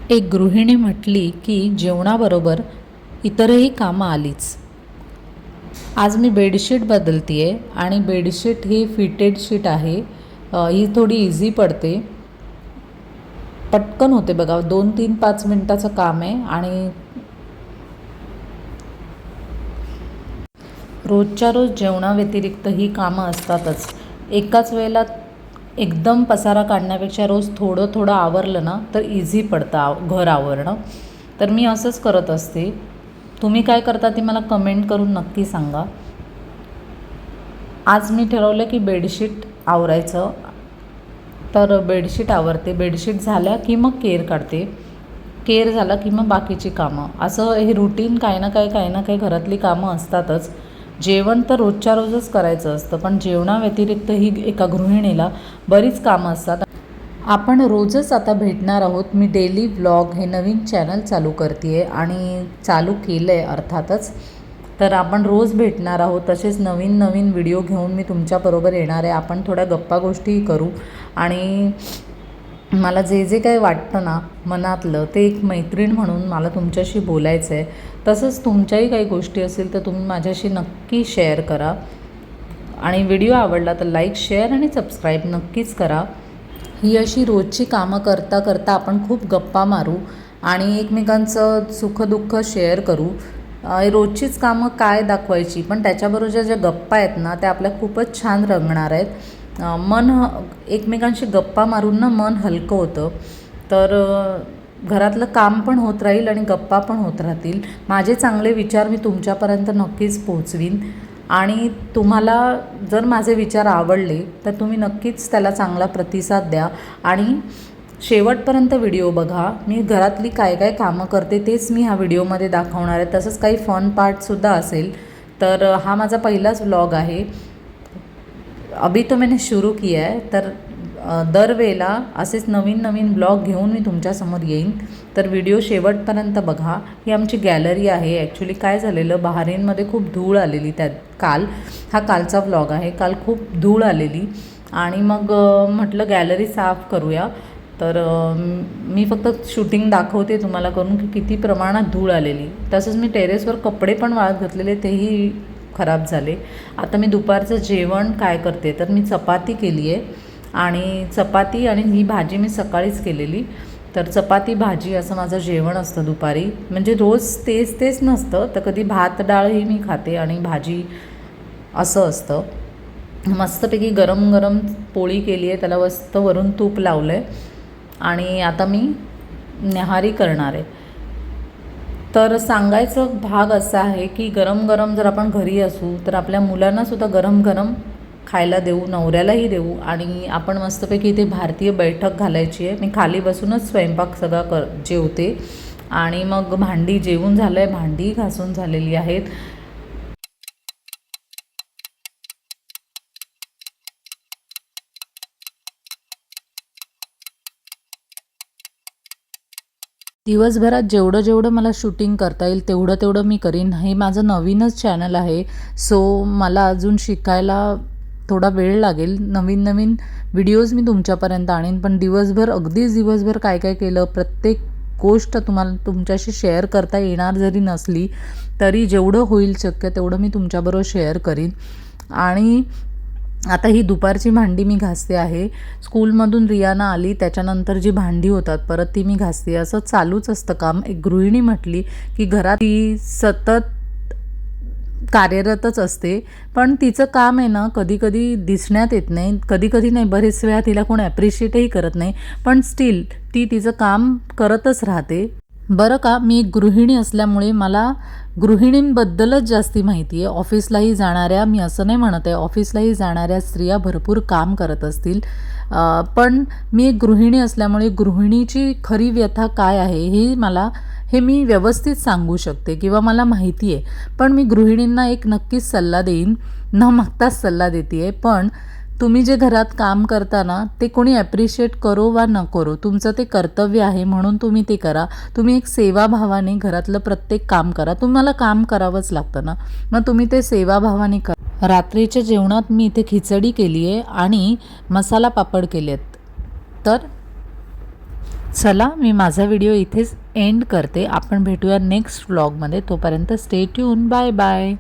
एक गृहिणी म्हटली की जेवणाबरोबर इतरही कामं आलीच. आज मी बेडशीट बदलते आहे आणि बेडशीट ही फिटेड शीट आहे. ही थोडी इझी पडते, पटकन होते बघा. 2-3-5 मिनटाचं काम आहे आणि रोजच्या रोज जेवणाव्यतिरिक्त ही कामं असतातच. एकाच वेळेला एकदम पसारा काढण्यापेक्षा रोज थोडं थोडं आवरलं ना तर इझी पडतं घर आवरणं. तर मी असंच करत असते. तुम्ही काय करता ते मला कमेंट करून नक्की सांगा. आज मी ठरवलं की बेडशीट आवरायचं, तर बेडशीट आवरते. बेडशीट झाल्या की मग केर काढते. केर झाला की मग बाकीची कामं. असं हे रुटीन काही ना काही घरातली कामं असतातच. जेवण तर रोजच्या रोजच करायचं असतं, पण जेवणाव्यतिरिक्त ही एका गृहिणीला बरीच कामं असतात. आपण रोजच आता भेटणार आहोत. मी डेली व्लॉग हे नवीन चॅनल चालू करते आहे आणि चालू केलं आहे अर्थातच. तर आपण रोज भेटणार आहोत. तसेच नवीन नवीन व्हिडिओ घेऊन मी तुमच्याबरोबर येणार आहे. आपण थोड्या गप्पा गोष्टीही करू आणि मला जे जे काही वाटतं ना मनातलं, ते एक मैत्रीण म्हणून मला तुमच्याशी बोलायचं आहे. तसंच तुमच्याही काही गोष्टी असतील तर तुम्ही माझ्याशी नक्की शेअर करा. आणि व्हिडिओ आवडला तर लाईक, शेअर आणि सबस्क्राईब नक्कीच करा. ही अशी रोजची कामं करता करता आपण खूप गप्पा मारू आणि एकमेकांचं सुखदुःख शेअर करू. रोजचीच कामं काय दाखवायची, पण त्याच्याबरोबर ज्या गप्पा आहेत ना त्या आपल्या खूपच छान रंगणार आहेत. एकमेकांशी गप्पा मारून ना मन हलकं होतं. तर घरातलं काम पण होत राहील आणि गप्पा पण होत राहतील. माझे चांगले विचार मी तुमच्यापर्यंत नक्कीच पोहोचवीन आणि तुम्हाला जर माझे विचार आवडले तर तुम्ही नक्कीच त्याला चांगला प्रतिसाद द्या आणि शेवटपर्यंत व्हिडिओ बघा. मी घरातली काय काय कामं करते तेच मी ह्या व्हिडिओमध्ये दाखवणार आहे. तसंच काही फन पार्टसुद्धा असेल. तर हा माझा पहिलाच व्लॉग आहे. अभी तो मैंने शुरू किया है. तर दरवेळेला असेच नवीन नवीन ब्लॉग घेऊन मी तुमच्यासमोर येईन. तर व्हिडिओ शेवटपर्यंत बघा. ही आमची गॅलरी आहे. ॲक्च्युली काय झालेलं, बहारीनमध्ये खूप धूळ आलेली. हा कालचा व्लॉग आहे. काल खूप धूळ आलेली आणि मग म्हटलं गॅलरी साफ करूया. तर मी फक्त शूटिंग दाखवते तुम्हाला करून की किती प्रमाणात धूळ आलेली. तसंच मी टेरेसवर कपडे पण वाळत घातलेले, तेही खराब झाले. आता मी दुपारचं जेवण काय करते तर मी चपाती केली आहे आणि चपाती आणि ही भाजी मी सकाळीच केलेली. तर चपाती भाजी असं माझं जेवण असतं दुपारी. म्हणजे रोज तेच तेच नसतं, तर कधी भात डाळही मी खाते आणि भाजी असं असतं. मस्तपैकी गरम गरम पोळी केली आहे, त्याला मस्त वरून तूप लावलं आहे आणि आता मी न्याहारी करणार आहे. तर सांगायचं भाग असा आहे की गरम गरम जर आपण घरी असू तर आपल्या मुलांनासुद्धा गरम गरम खायला देऊ, नवऱ्यालाही देऊ आणि आपण मस्तपैकी इथे भारतीय बैठक घालायची आहे. मी खाली बसूनच स्वयंपाक सगळा जेवते आणि मग भांडी जेवून झालं आहे, भांडी घासून झालेली आहेत. दिवसभरात जेवढं जेवढं मला शूटिंग करता येईल तेवढं मी करीन. हे माझं नवीनच चॅनल आहे, सो मला अजून शिकायला थोडा वेळ लागेल. नवीन नवीन व्हिडिओज मी तुमच्यापर्यंत आणीन, पण अगदीच दिवसभर काय काय केलं प्रत्येक गोष्ट तुम्हाला तुमच्याशी शेअर करता येणार जरी नसली तरी जेवढं होईल शक्य तेवढं मी तुमच्याबरोबर शेअर करीन. आणि आता ही दुपारची भांडी मी घासते आहे. स्कूलमधून रियाना आली त्याच्यानंतर जी भांडी होतात परत ती मी घासते. असं चालूच असतं काम. एक गृहिणी म्हटली की घरात ती सतत कार्यरतच असते, पण तिचं काम आहे ना कधी कधी दिसण्यात येत नाही, कधी कधी नाही, बरेच वेळा तिला कोण ॲप्रिशिएटही करत नाही, पण स्टील ती तिचं काम करतच राहते. बरं का, मी एक गृहिणी असल्यामुळे मला गृहिणींबद्दलच जास्ती माहिती आहे. ऑफिसलाही जाणाऱ्या, मी असं नाही म्हणत आहे, ऑफिसलाही जाणाऱ्या स्त्रिया भरपूर काम करत असतील, पण मी एक गृहिणी असल्यामुळे गृहिणीची खरी व्यथा काय आहे हे मी व्यवस्थित सांगू शकते किंवा मला माहिती आहे. पण मी गृहिणींना एक नक्कीच सल्ला देईन, न मागताच सल्ला देते आहे. पण तुम्ही जे घरात काम करता ना ते कोणी ॲप्रिशिएट करो वा न करो, तुमचं ते कर्तव्य आहे म्हणून तुम्ही ते करा. तुम्ही एक सेवाभावाने घरातलं प्रत्येक काम करा. तुम्हाला काम करावंच लागतं ना, मग तुम्ही ते सेवाभावाने करा. रात्रीच्या जेवणात मी इथे खिचडी केली आहे आणि मसाला पापड केले आहेत. तर चला मी माझा व्हिडिओ इथेच एंड करते. आपण भेटूया नेक्स्ट व्लॉगमध्ये. तोपर्यंत स्टे ट्यून. Bye bye.